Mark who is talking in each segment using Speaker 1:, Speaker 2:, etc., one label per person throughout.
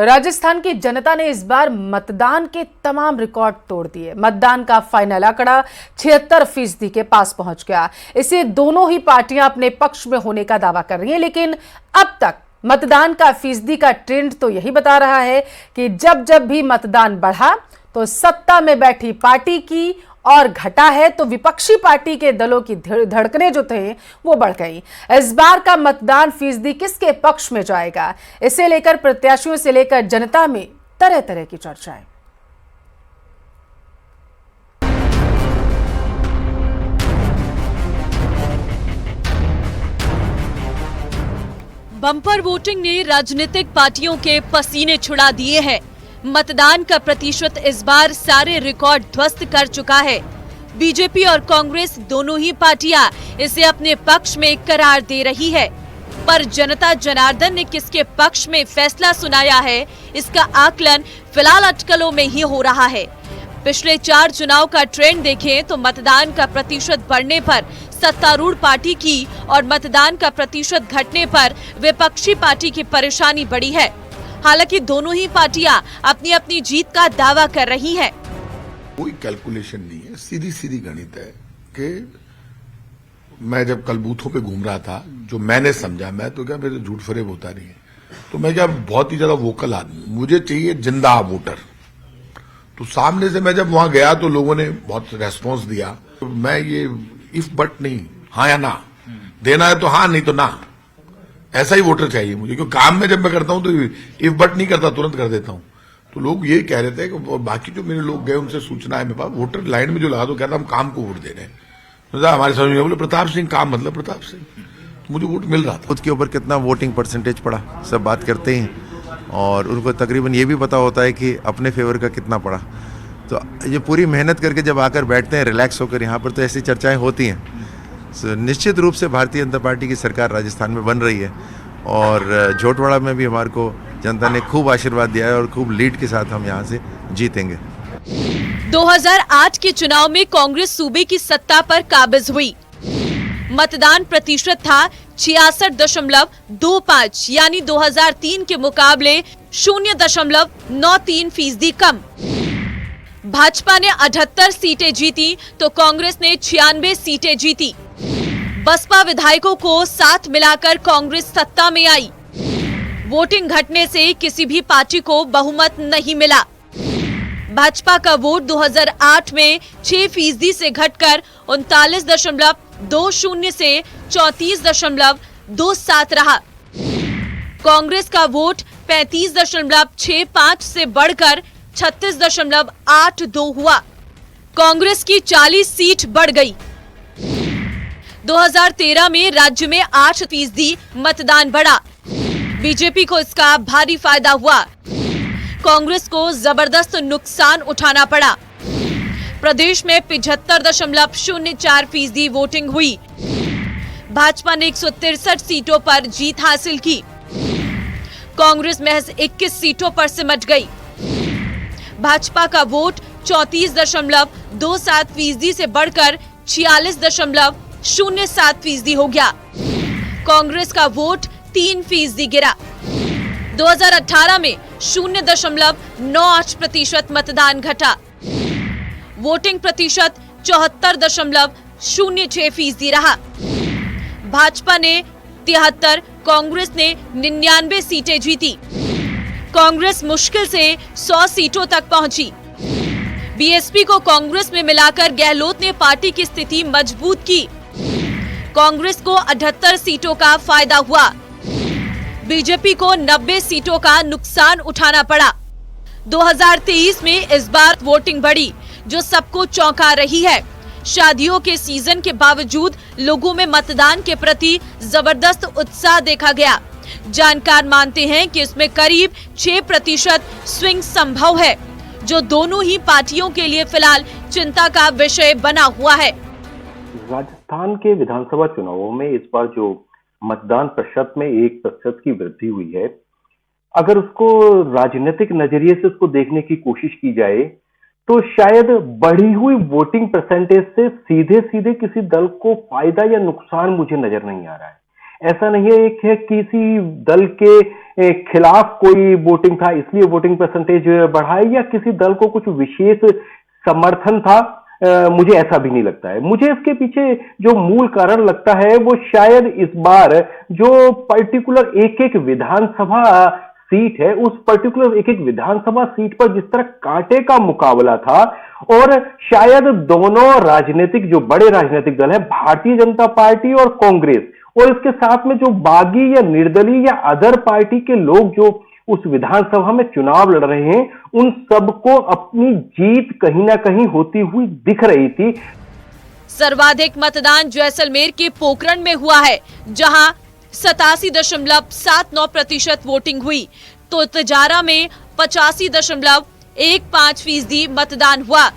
Speaker 1: राजस्थान की जनता ने इस बार मतदान के तमाम रिकॉर्ड तोड़ दिए। मतदान का फाइनल आंकड़ा 76% के पास पहुंच गया। इसे दोनों ही पार्टियां अपने पक्ष में होने का दावा कर रही हैं, लेकिन अब तक मतदान का फीसदी का ट्रेंड तो यही बता रहा है कि जब जब भी मतदान बढ़ा तो सत्ता में बैठी पार्टी की, और घटा है तो विपक्षी पार्टी के दलों की धड़कनें जो थे वो बढ़ गई। इस बार का मतदान फीसदी किसके पक्ष में जाएगा, इसे लेकर प्रत्याशियों से लेकर जनता में तरह तरह की चर्चाएं।
Speaker 2: बम्पर वोटिंग ने राजनीतिक पार्टियों के पसीने छुड़ा दिए हैं। मतदान का प्रतिशत इस बार सारे रिकॉर्ड ध्वस्त कर चुका है। बीजेपी और कांग्रेस दोनों ही पार्टियां इसे अपने पक्ष में करार दे रही है, पर जनता जनार्दन ने किसके पक्ष में फैसला सुनाया है, इसका आकलन फिलहाल अटकलों में ही हो रहा है। पिछले 4 चुनाव का ट्रेंड देखें तो मतदान का प्रतिशत बढ़ने पर सत्तारूढ़ पार्टी की और मतदान का प्रतिशत घटने पर विपक्षी पार्टी की परेशानी बढ़ी है। हालांकि दोनों ही पार्टियां अपनी अपनी जीत का दावा कर रही हैं।
Speaker 3: कोई कैलकुलेशन नहीं है, सीधी सीधी गणित है कि मैं जब कल बूथों पे घूम रहा था, जो मैंने समझा, मैं तो क्या मेरे झूठ फरेब होता नहीं है, तो मैं क्या बहुत ही ज्यादा वोकल आदमी, मुझे चाहिए जिंदा वोटर। तो सामने से मैं जब वहां गया तो लोगों ने बहुत रेस्पॉन्स दिया। मैं ये इफ बट नहीं, हाँ या ना देना है तो हाँ, नहीं तो ना, ऐसा ही वोटर चाहिए मुझे। क्योंकि काम में जब मैं करता हूं तो इफ बट नहीं करता, तुरंत कर देता हूं। तो लोग ये कह रहे थे कि बाकी जो मेरे लोग गए उनसे सूचना है मेरे पास, वोटर लाइन में जो लगा दो, कहता हम काम को वोट दे रहे हैं। तो हमारे समझ में बोले प्रताप सिंह, काम मतलब प्रताप सिंह, तो मुझे वोट मिल रहा था।
Speaker 4: खुद के ऊपर कितना वोटिंग परसेंटेज पड़ा सब बात करते हैं, और उनको तकरीबन ये भी पता होता है कि अपने फेवर का कितना पड़ा। तो ये पूरी मेहनत करके जब आकर बैठते हैं रिलैक्स होकर यहाँ पर, तो ऐसी चर्चाएं होती हैं। निश्चित रूप से भारतीय जनता पार्टी की सरकार राजस्थान में बन रही है, और झोटवाड़ा में भी हमारे को जनता ने खूब आशीर्वाद दिया है, और खूब लीड के साथ हम यहाँ से जीतेंगे।
Speaker 2: 2008 के चुनाव में कांग्रेस सूबे की सत्ता पर काबिज हुई। मतदान प्रतिशत था 66.25, यानी 2003 के मुकाबले 0.93% कम। भाजपा ने 78 सीटें जीती तो कांग्रेस ने 96 सीटें जीती। बसपा विधायकों को साथ मिलाकर कांग्रेस सत्ता में आई। वोटिंग घटने से किसी भी पार्टी को बहुमत नहीं मिला। भाजपा का वोट 2008 में 6% से घटकर 39.20 से 34.27 रहा। कांग्रेस का वोट 35.65 से बढ़कर 36.82 हुआ। कांग्रेस की 40 सीट बढ़ गई। 2013 में राज्य में 8% मतदान बढ़ा। बीजेपी को इसका भारी फायदा हुआ। कांग्रेस को जबरदस्त नुकसान उठाना पड़ा। प्रदेश में 75.04% वोटिंग हुई। भाजपा ने 163 सीटों पर जीत हासिल की। कांग्रेस महज 21 सीटों पर सिमट गई। भाजपा का वोट 34.27% से बढ़कर 46.07% हो गया। कांग्रेस का वोट 3% गिरा। 2018 में 0.98% मतदान घटा। वोटिंग प्रतिशत 74.06% रहा। भाजपा ने 73, कांग्रेस ने 99 सीटें जीती। कांग्रेस मुश्किल से 100 सीटों तक पहुंची। बीएसपी को कांग्रेस में मिलाकर गहलोत ने पार्टी की स्थिति मजबूत की। कांग्रेस को 78 सीटों का फायदा हुआ। बीजेपी को 90 सीटों का नुकसान उठाना पड़ा। 2023 में इस बार वोटिंग बढ़ी, जो सबको चौंका रही है। शादियों के सीजन के बावजूद लोगों में मतदान के प्रति जबरदस्त उत्साह देखा गया। जानकार मानते हैं कि इसमें करीब 6% स्विंग संभव है, जो दोनों ही पार्टियों के लिए फिलहाल चिंता का विषय बना हुआ है।
Speaker 5: राजस्थान के विधानसभा चुनावों में इस बार जो मतदान प्रतिशत में 1% की वृद्धि हुई है, अगर उसको राजनीतिक नजरिए से उसको देखने की कोशिश की जाए तो शायद बढ़ी हुई वोटिंग परसेंटेज से सीधे सीधे किसी दल को फायदा या नुकसान मुझे नजर नहीं आ रहा है। ऐसा नहीं है कि किसी दल के खिलाफ कोई वोटिंग था इसलिए वोटिंग परसेंटेज बढ़ा है, या किसी दल को कुछ विशेष समर्थन था। मुझे ऐसा भी नहीं लगता है। मुझे इसके पीछे जो मूल कारण लगता है वो शायद इस बार जो पर्टिकुलर एक एक विधानसभा सीट है, उस पर्टिकुलर एक एक विधानसभा सीट पर जिस तरह कांटे का मुकाबला था, और शायद दोनों राजनीतिक जो बड़े राजनीतिक दल है, भारतीय जनता पार्टी और कांग्रेस, और इसके साथ में जो बागी या निर्दलीय या अदर पार्टी के लोग जो उस विधानसभा में चुनाव लड़ रहे हैं, उन सबको अपनी जीत कहीं ना कहीं होती हुई दिख रही थी।
Speaker 2: सर्वाधिक मतदान जैसलमेर के पोखरण में हुआ है, जहां 87.79% वोटिंग हुई, तो तिजारा में 85.15% मतदान हुआ।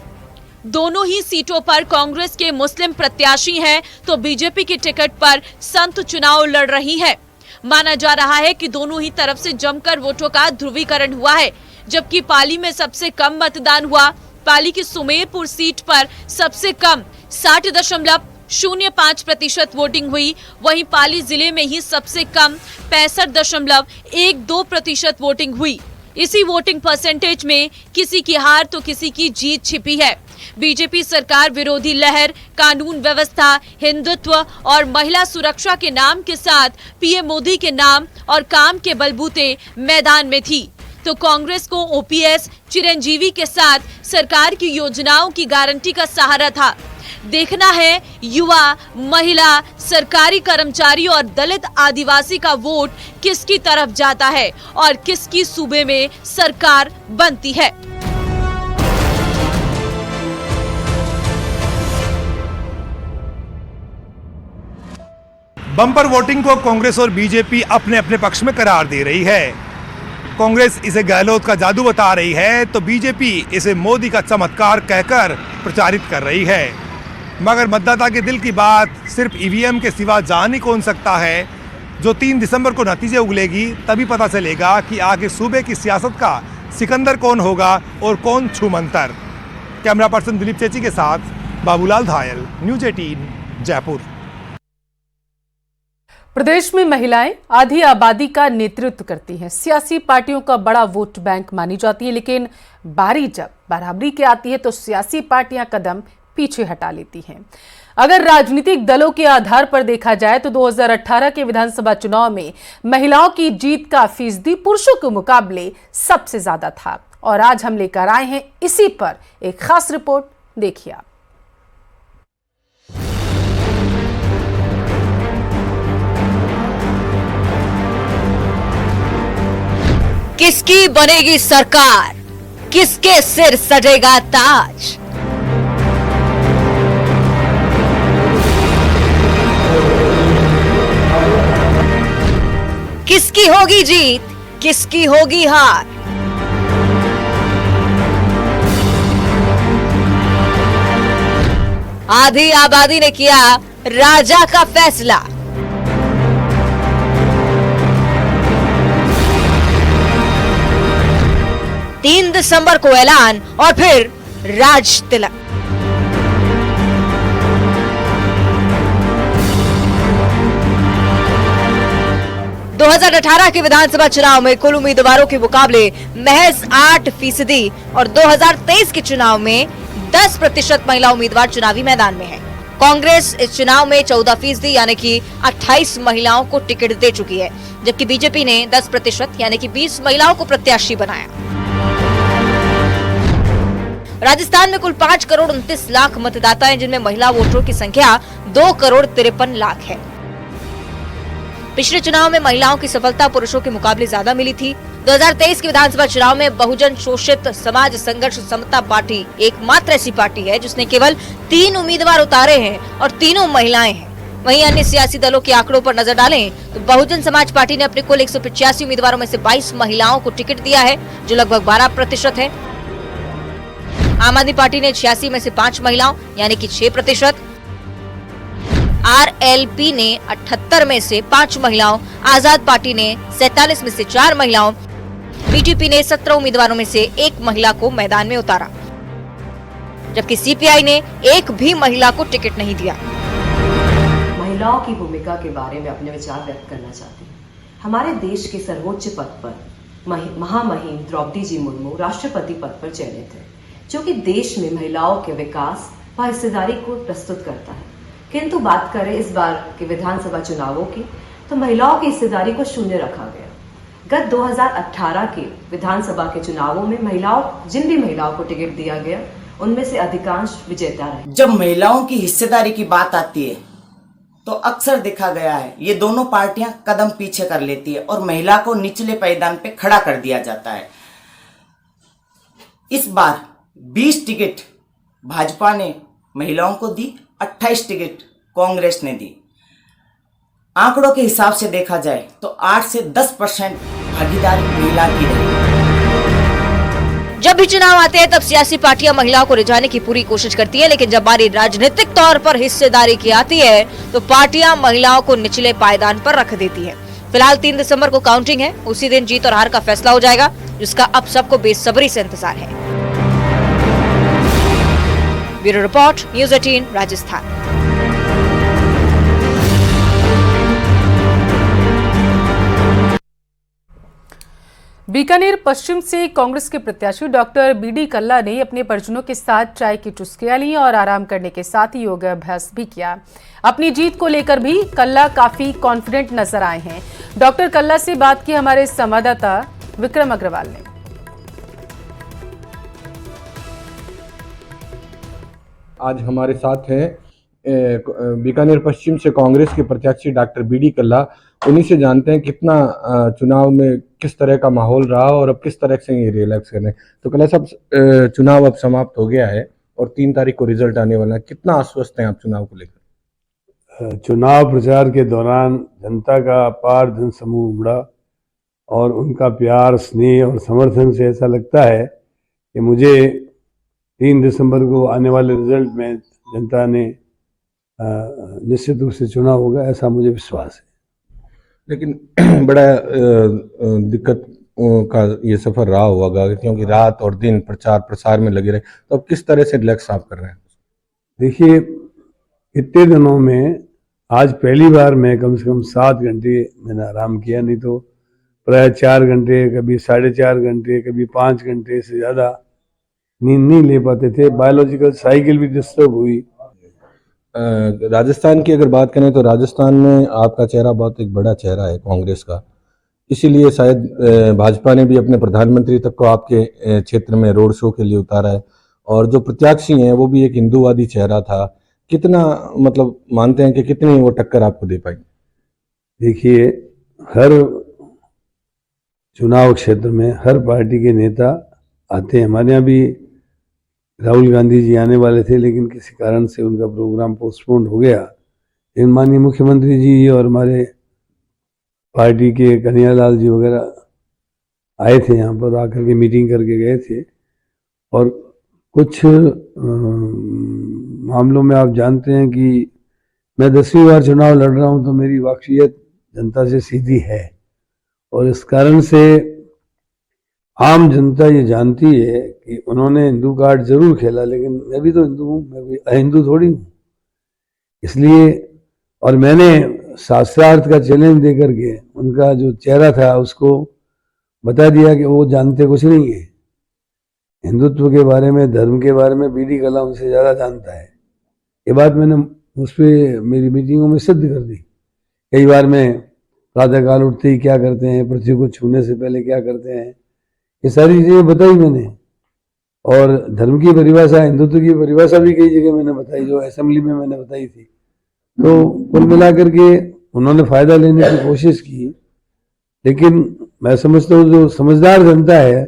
Speaker 2: दोनों ही सीटों पर कांग्रेस के मुस्लिम प्रत्याशी हैं, तो बीजेपी की टिकट पर संत चुनाव लड़ रही है। माना जा रहा है कि दोनों ही तरफ से जमकर वोटों का ध्रुवीकरण हुआ है, जबकि पाली में सबसे कम मतदान हुआ। पाली की सुमेरपुर सीट पर सबसे कम 60.05% वोटिंग हुई, वहीं पाली जिले में ही सबसे कम 65.12% वोटिंग हुई। इसी वोटिंग परसेंटेज में किसी की हार तो किसी की जीत छिपी है। बीजेपी सरकार विरोधी लहर, कानून व्यवस्था, हिंदुत्व और महिला सुरक्षा के नाम के साथ पीएम मोदी के नाम और काम के बलबूते मैदान में थी, तो कांग्रेस को ओपीएस, चिरंजीवी के साथ सरकार की योजनाओं की गारंटी का सहारा था। देखना है युवा, महिला, सरकारी कर्मचारी और दलित आदिवासी का वोट किसकी तरफ जाता है और किसकी सूबे में सरकार बनती है।
Speaker 6: बम्पर वोटिंग को कांग्रेस और बीजेपी अपने अपने पक्ष में करार दे रही है। कांग्रेस इसे गहलोत का जादू बता रही है, तो बीजेपी इसे मोदी का चमत्कार कहकर प्रचारित कर रही है। मगर मतदाता के दिल की बात सिर्फ ईवीएम के सिवा जान ही कौन सकता है। जो 3 दिसंबर को नतीजे उगलेगी तभी पता चलेगा कि आगे सूबे की सियासत का सिकंदर कौन होगा और कौन छूमंतर। कैमरा पर्सन दिलीप चेची के साथ बाबूलाल धायल, न्यूज 18 जयपुर।
Speaker 1: प्रदेश में महिलाएं आधी आबादी का नेतृत्व करती हैं, सियासी पार्टियों का बड़ा वोट बैंक मानी जाती है, लेकिन बारी जब बराबरी की आती है तो सियासी पार्टियां कदम पीछे हटा लेती हैं। अगर राजनीतिक दलों के आधार पर देखा जाए तो 2018 के विधानसभा चुनाव में महिलाओं की जीत का फीसदी पुरुषों के मुकाबले सबसे ज्यादा था, और आज हम लेकर आए हैं इसी पर एक खास रिपोर्ट, देखिए आप।
Speaker 2: किसकी बनेगी सरकार, किसके सिर सजेगा ताज। किसकी होगी जीत, किसकी होगी हार। आधी आबादी ने किया राजा का फैसला। तीन दिसंबर को ऐलान और फिर राज तिलक। दो 2018 के विधानसभा चुनाव में कुल उम्मीदवारों के मुकाबले महज 8% और 2023 के चुनाव में 10% महिला उम्मीदवार चुनावी मैदान में है। कांग्रेस इस चुनाव में 14% यानी कि 28 महिलाओं को टिकट दे चुकी है, जबकि बीजेपी ने 10% यानी कि 20 महिलाओं को प्रत्याशी बनाया। राजस्थान में कुल 5 करोड़ 29 लाख मतदाता हैं, जिनमें महिला वोटरों की संख्या 2 करोड़ 53 लाख है। पिछले चुनाव में महिलाओं की सफलता पुरुषों के मुकाबले ज्यादा मिली थी। 2023 के विधानसभा चुनाव में बहुजन शोषित समाज संघर्ष समता पार्टी एकमात्र ऐसी पार्टी है जिसने केवल 3 उम्मीदवार उतारे हैं और तीनों महिलाएं हैं। वहीं अन्य सियासी दलों के आंकड़ों पर नजर डालें तो बहुजन समाज पार्टी ने अपने कुल 185 उम्मीदवारों में से 22 महिलाओं को टिकट दिया है, जो लगभग 12% है। आम आदमी पार्टी ने 86 में से 5 महिलाओं यानी कि 6%, आरएलपी ने 78 में से 5 महिलाओं, आजाद पार्टी ने 47 में से 4 महिलाओं, बीटीपी ने 17 उम्मीदवारों में से 1 महिला को मैदान में उतारा, जबकि सीपीआई ने एक भी महिला को टिकट नहीं दिया।
Speaker 7: महिलाओं की भूमिका के बारे में अपने विचार व्यक्त करना चाहती हूँ। हमारे देश के सर्वोच्च पद पर महामहिम द्रौपदी जी मुर्मू राष्ट्रपति पद पर चयनित है, जो कि देश में महिलाओं के विकास व हिस्सेदारी को प्रस्तुत करता है। किंतु बात करें इस बार के विधानसभा चुनावों की, तो महिलाओं की हिस्सेदारी को शून्य रखा गया। गत 2018 के विधानसभा के चुनावों में जिन भी महिलाओं को टिकट दिया गया, उनमें से अधिकांश विजेता रहे।
Speaker 8: जब महिलाओं की हिस्सेदारी की बात आती है तो अक्सर देखा गया है ये दोनों पार्टियां कदम पीछे कर लेती है और महिला को निचले पायदान पे खड़ा कर दिया जाता है। इस बार 20 टिकट भाजपा ने महिलाओं को दी, 28 टिकट कांग्रेस ने दी। आंकड़ों के हिसाब से देखा जाए तो 8 से 10% भागीदारी महिला की रही।
Speaker 2: जब भी चुनाव आते हैं तब सियासी पार्टियां महिलाओं को रिझाने की पूरी कोशिश करती है, लेकिन जब बारी राजनीतिक तौर पर हिस्सेदारी की आती है तो पार्टियां महिलाओं को निचले पायदान पर रख देती हैं। फिलहाल 3 दिसंबर को काउंटिंग है, उसी दिन जीत और हार का फैसला हो जाएगा, जिसका अब सबको बेसब्री से इंतजार है। Bureau report, news 18 Rajasthan.
Speaker 1: Bikaner पश्चिम से कांग्रेस के प्रत्याशी डॉक्टर बीडी कल्ला ने अपने परिजनों के साथ चाय की चुस्कियां ली और आराम करने के साथ ही योगाभ्यास भी किया। अपनी जीत को लेकर भी कल्ला काफी कॉन्फिडेंट नजर आए हैं। डॉक्टर कल्ला से बात की हमारे संवाददाता विक्रम अग्रवाल ने।
Speaker 9: आज हमारे साथ हैं बीकानेर पश्चिम से कांग्रेस के प्रत्याशी डॉक्टर बीडी कल्ला। उन्हीं से जानते हैं कितना चुनाव में किस तरह का माहौल रहा और अब किस तरह से ये रिलैक्स कर रहे हैं। तो कल्ला साहब, चुनाव अब समाप्त हो गया है और 3 तारीख को रिजल्ट आने वाला है, कितना आश्वस्त हैं आप चुनाव को लेकर?
Speaker 10: चुनाव प्रचार के दौरान जनता का अपार जन समूह उमड़ा और उनका प्यार, स्नेह और समर्थन से ऐसा लगता है कि मुझे 3 दिसंबर को आने वाले रिजल्ट में जनता ने निश्चित रूप से चुना होगा, ऐसा मुझे विश्वास है।
Speaker 9: लेकिन बड़ा दिक्कत का ये सफर रहा होगा, क्योंकि रात और दिन प्रचार प्रसार में लगे रहे, तो अब किस तरह से रिलैक्स आप कर रहे हैं?
Speaker 10: देखिए, इतने दिनों में आज पहली बार मैं कम से कम 7 घंटे मैंने आराम किया, नहीं तो प्राय 4 घंटे, कभी 4.5 घंटे, कभी 5 घंटे से ज़्यादा नींद नहीं ले पाते थे। बायोलॉजिकल साइकिल भी डिस्टर्ब हुई।
Speaker 9: राजस्थान की अगर बात करें तो राजस्थान में आपका चेहरा बहुत एक बड़ा चेहरा है कांग्रेस का, इसीलिए शायद भाजपा ने भी अपने प्रधानमंत्री तक को आपके क्षेत्र में रोड शो के लिए उतारा है, और जो प्रत्याशी हैं वो भी एक हिंदूवादी चेहरा था। कितना मतलब मानते हैं कि कितनी वो टक्कर आपको दे पाएंगे?
Speaker 10: देखिए, हर चुनाव क्षेत्र में हर पार्टी के नेता आते हैं। हमारे यहाँ भी राहुल गांधी जी आने वाले थे, लेकिन किसी कारण से उनका प्रोग्राम पोस्टपोन हो गया। लेकिन माननीय मुख्यमंत्री जी और हमारे पार्टी के कन्हैयालाल जी वगैरह आए थे, यहाँ पर आकर के मीटिंग करके गए थे। और कुछ मामलों में आप जानते हैं कि मैं 10वीं बार चुनाव लड़ रहा हूँ, तो मेरी वाकफियत जनता से सीधी है, और इस कारण से आम जनता ये जानती है कि उन्होंने हिंदू कार्ड जरूर खेला, लेकिन मैं भी तो हिंदू हूँ, मैं कोई अहिंदू थोड़ी हूँ। इसलिए, और मैंने शास्त्रार्थ का चैलेंज दे करके उनका जो चेहरा था उसको बता दिया कि वो जानते कुछ नहीं है। हिंदुत्व के बारे में, धर्म के बारे में बीडी कल्ला उनसे ज़्यादा जानता है। ये बात मैंने उस पर मेरी मीटिंगों में सिद्ध कर दी। कई बार मैं प्रातःकाल उठते ही क्या करते हैं, पृथ्वी को छूने से पहले क्या करते हैं, ये सारी चीज़ें बताई मैंने। और धर्म की परिभाषा, हिंदुत्व की परिभाषा भी कई जगह मैंने बताई, जो असेंबली में मैंने बताई थी। तो कुल मिलाकर के उन्होंने फ़ायदा लेने की कोशिश की, लेकिन मैं समझता हूँ जो समझदार जनता है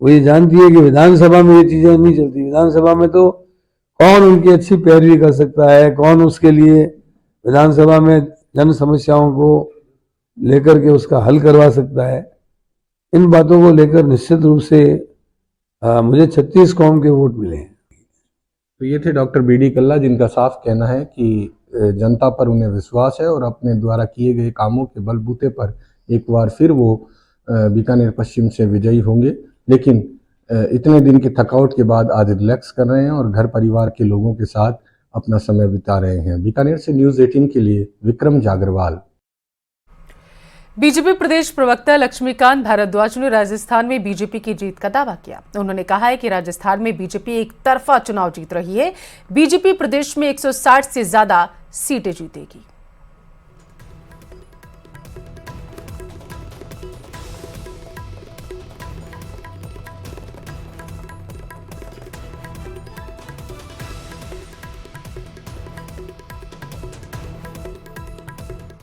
Speaker 10: वो ये जानती है कि विधानसभा में ये चीज़ें नहीं चलती। विधानसभा में तो कौन उनकी अच्छी पैरवी कर सकता है, कौन उसके लिए विधानसभा में जन समस्याओं को लेकर के उसका हल करवा सकता है। इन बातों को लेकर निश्चित रूप से मुझे 36 कौम के वोट मिले हैं।
Speaker 9: तो ये थे डॉक्टर बीडी कल्ला, जिनका साफ कहना है कि जनता पर उन्हें विश्वास है और अपने द्वारा किए गए कामों के बलबूते पर एक बार फिर वो बीकानेर पश्चिम से विजयी होंगे। लेकिन इतने दिन की थकावट के बाद आज रिलैक्स कर रहे हैं और घर परिवार के लोगों के साथ अपना समय बिता रहे हैं। बीकानेर से न्यूज़ 18 के लिए विक्रम जागरवाल।
Speaker 1: बीजेपी प्रदेश प्रवक्ता लक्ष्मीकांत भारद्वाज ने राजस्थान में बीजेपी की जीत का दावा किया। उन्होंने कहा है कि राजस्थान में बीजेपी एक तरफा चुनाव जीत रही है। बीजेपी प्रदेश में 160 से ज्यादा सीटें जीतेगी।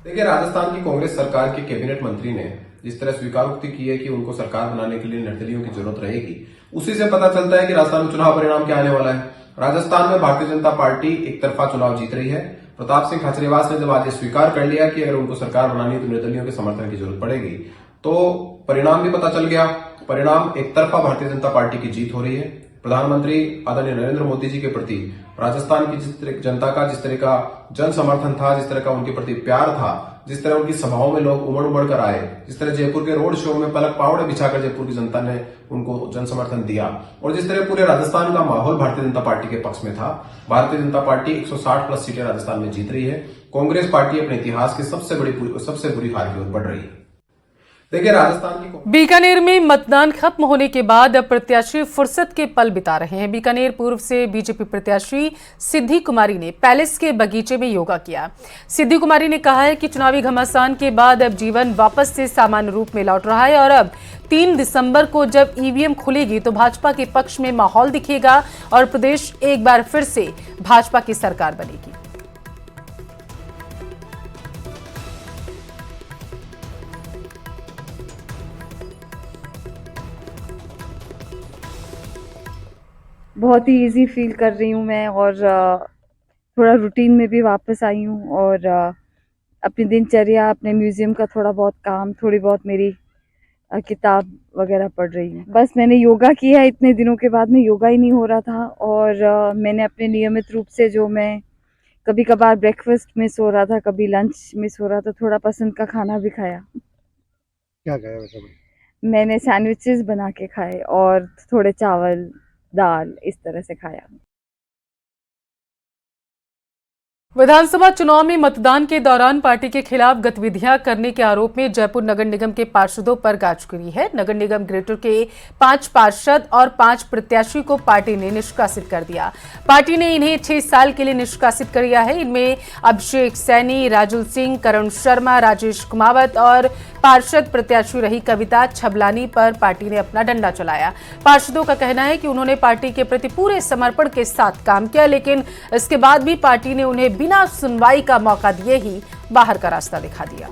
Speaker 11: देखिए, राजस्थान की कांग्रेस सरकार के कैबिनेट मंत्री ने जिस तरह स्वीकारोक्ति की है कि उनको सरकार बनाने के लिए निर्दलीयों की जरूरत रहेगी, उसी से पता चलता है कि राजस्थान में चुनाव परिणाम क्या आने वाला है। राजस्थान में भारतीय जनता पार्टी एक तरफा चुनाव जीत रही है। प्रताप सिंह खाचरियावास ने जब आज ये स्वीकार कर लिया कि अगर उनको सरकार बनानी है तो निर्दलीयों के समर्थन की जरूरत पड़ेगी, तो परिणाम भी पता चल गया। परिणाम एक तरफा भारतीय जनता पार्टी की जीत हो रही है। प्रधानमंत्री आदरणीय नरेंद्र मोदी जी के प्रति राजस्थान की जिस तरह जनता का जिस तरह का जन समर्थन था, जिस तरह का उनके प्रति प्यार था, जिस तरह उनकी सभाओं में लोग उमड़ कर आए, जिस तरह जयपुर के रोड शो में पलक पावड़े बिछाकर जयपुर की जनता ने उनको जन समर्थन दिया, और जिस तरह पूरे राजस्थान का माहौल भारतीय जनता पार्टी के पक्ष में था, भारतीय जनता पार्टी 160 प्लस सीटें राजस्थान में जीत रही है। कांग्रेस पार्टी अपने इतिहास की सबसे बुरी हार की ओर बढ़ रही है। देखिए, राजस्थान की
Speaker 1: बीकानेर में मतदान खत्म होने के बाद अब प्रत्याशी फुर्सत के पल बिता रहे हैं। बीकानेर पूर्व से बीजेपी प्रत्याशी सिद्धि कुमारी ने पैलेस के बगीचे में योगा किया। सिद्धि कुमारी ने कहा है कि चुनावी घमासान के बाद अब जीवन वापस से सामान्य रूप में लौट रहा है और अब 3 दिसंबर को जब ईवीएम खुलेगी तो भाजपा के पक्ष में माहौल दिखेगा और प्रदेश एक बार फिर से भाजपा की सरकार बनेगी।
Speaker 12: बहुत ही इजी फील कर रही हूँ मैं, और थोड़ा रूटीन में भी वापस आई हूँ, और अपनी दिनचर्या, अपने म्यूज़ियम का थोड़ा बहुत काम, थोड़ी बहुत मेरी किताब वगैरह पढ़ रही हूँ। बस मैंने योगा किया है, इतने दिनों के बाद में योगा ही नहीं हो रहा था, और मैंने अपने नियमित रूप से जो मैं कभी कभार ब्रेकफास्ट मिस हो रहा था, कभी लंच मिस हो रहा था, थोड़ा पसंद का खाना भी खाया।
Speaker 13: क्या खाया वैसे?
Speaker 12: मैंने सैंडविचेस बना के खाए और थोड़े चावल दाल इस तरह से खाया।
Speaker 1: विधानसभा चुनाव में मतदान के दौरान पार्टी के खिलाफ गतिविधियां करने के आरोप में जयपुर नगर निगम के पार्षदों पर गाज गिरी है। नगर निगम ग्रेटर के 5 पार्षद और 5 प्रत्याशी को पार्टी ने निष्कासित कर दिया। पार्टी ने इन्हें 6 साल के लिए निष्कासित कर दिया है। इनमें अभिषेक सैनी, राजुल सिंह, करण शर्मा, राजेश कुमावत और पार्षद प्रत्याशी रही कविता छबलानी पर पार्टी ने अपना डंडा चलाया। पार्षदों का कहना है कि उन्होंने पार्टी के प्रति पूरे समर्पण के साथ काम किया, लेकिन इसके बाद भी पार्टी ने उन्हें बिना सुनवाई का मौका दिए ही बाहर का रास्ता दिखा दिया।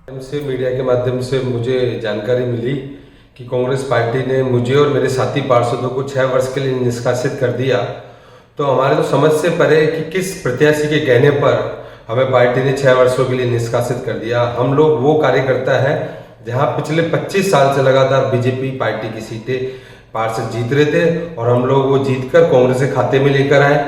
Speaker 14: मीडिया के माध्यम से मुझे जानकारी मिली कि कांग्रेस पार्टी ने मुझे और मेरे साथी पार्षदों को 6 वर्ष के लिए निष्कासित कर दिया। तो हमारे तो समझ से परे कि किस प्रत्याशी के कहने पर हमें पार्टी ने 6 वर्षों के लिए निष्कासित कर दिया। हम लोग वो कार्यकर्ता है जहां पिछले 25 साल से लगातार बीजेपी पार्टी की सीटें पार्षद जीत रहे थे और हम लोग वो जीतकर कांग्रेस के खाते में लेकर आए।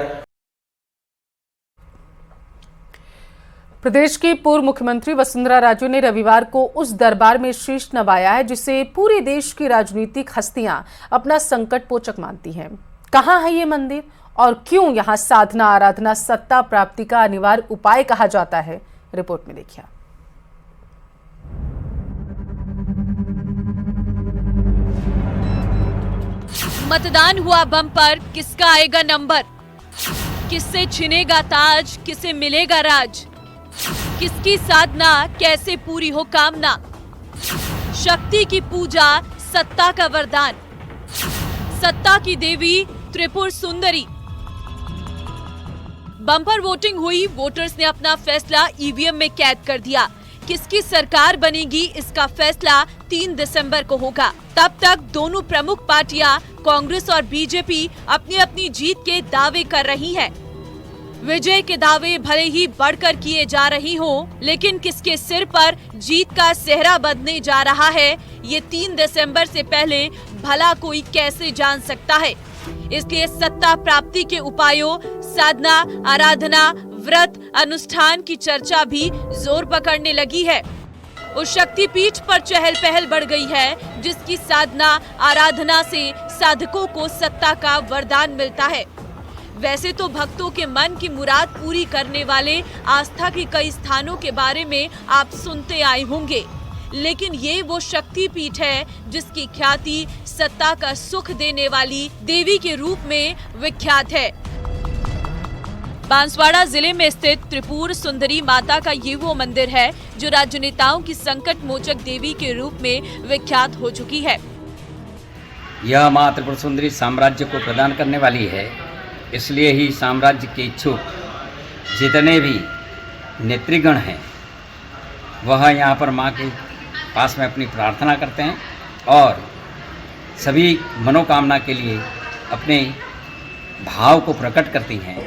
Speaker 1: प्रदेश की पूर्व मुख्यमंत्री वसुंधरा राजे ने रविवार को उस दरबार में शीश नवाया है जिसे पूरे देश की राजनीतिक हस्तियां अपना संकटमोचक मानती हैं। कहां है ये मंदिर और क्यों यहां साधना आराधना सत्ता प्राप्ति का अनिवार्य उपाय कहा जाता है? रिपोर्ट में देखिए।
Speaker 2: मतदान हुआ बम्पर, किसका आएगा नंबर? किससे छिनेगा ताज, किसे मिलेगा राज? किसकी साधना, कैसे पूरी हो कामना? शक्ति की पूजा, सत्ता का वरदान, सत्ता की देवी त्रिपुर सुंदरी। बम्पर वोटिंग हुई, वोटर्स ने अपना फैसला ईवीएम में कैद कर दिया। किसकी सरकार बनेगी इसका फैसला 3 दिसंबर को होगा। तब तक दोनों प्रमुख पार्टियां कांग्रेस और बीजेपी अपनी अपनी जीत के दावे कर रही हैं। विजय के दावे भले ही बढ़कर किए जा रही हों, लेकिन किसके सिर पर जीत का सेहरा बंधने जा रहा है ये 3 दिसंबर से पहले भला कोई कैसे जान सकता है। इसलिए सत्ता प्राप्ति के उपायों, साधना, आराधना, व्रत, अनुष्ठान की चर्चा भी जोर पकड़ने लगी है। उस शक्तिपीठ पर चहल पहल बढ़ गई है जिसकी साधना आराधना से साधकों को सत्ता का वरदान मिलता है। वैसे तो भक्तों के मन की मुराद पूरी करने वाले आस्था के कई स्थानों के बारे में आप सुनते आए होंगे, लेकिन ये वो शक्तिपीठ है जिसकी ख्याति सत्ता का सुख देने वाली देवी के रूप में विख्यात है। बांसवाड़ा जिले में स्थित त्रिपुर सुंदरी माता का ये वो मंदिर है जो राजनेताओं की संकट मोचक देवी के रूप में विख्यात हो चुकी है।
Speaker 15: यह मां त्रिपुर सुंदरी साम्राज्य को प्रदान करने वाली है, इसलिए ही साम्राज्य के इच्छुक जितने भी नेतृगण हैं वह यहाँ पर मां के पास में अपनी प्रार्थना करते हैं और सभी मनोकामना के लिए अपने भाव को प्रकट करती हैं।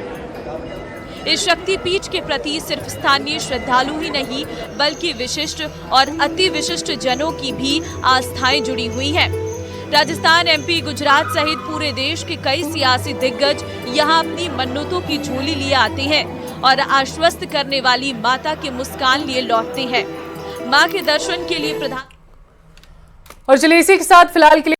Speaker 2: इस शक्तिपीठ के प्रति सिर्फ स्थानीय श्रद्धालु ही नहीं बल्कि विशिष्ट और अति विशिष्ट जनों की भी आस्थाएं जुड़ी हुई हैं। राजस्थान, एमपी, गुजरात सहित पूरे देश के कई सियासी दिग्गज यहां अपनी मन्नतों की झोली लिए आते हैं और आश्वस्त करने वाली माता की मुस्कान लिए लौटते हैं। मां के दर्शन के लिए प्रधान
Speaker 1: और चलिए इसी के साथ फिलहाल के लिए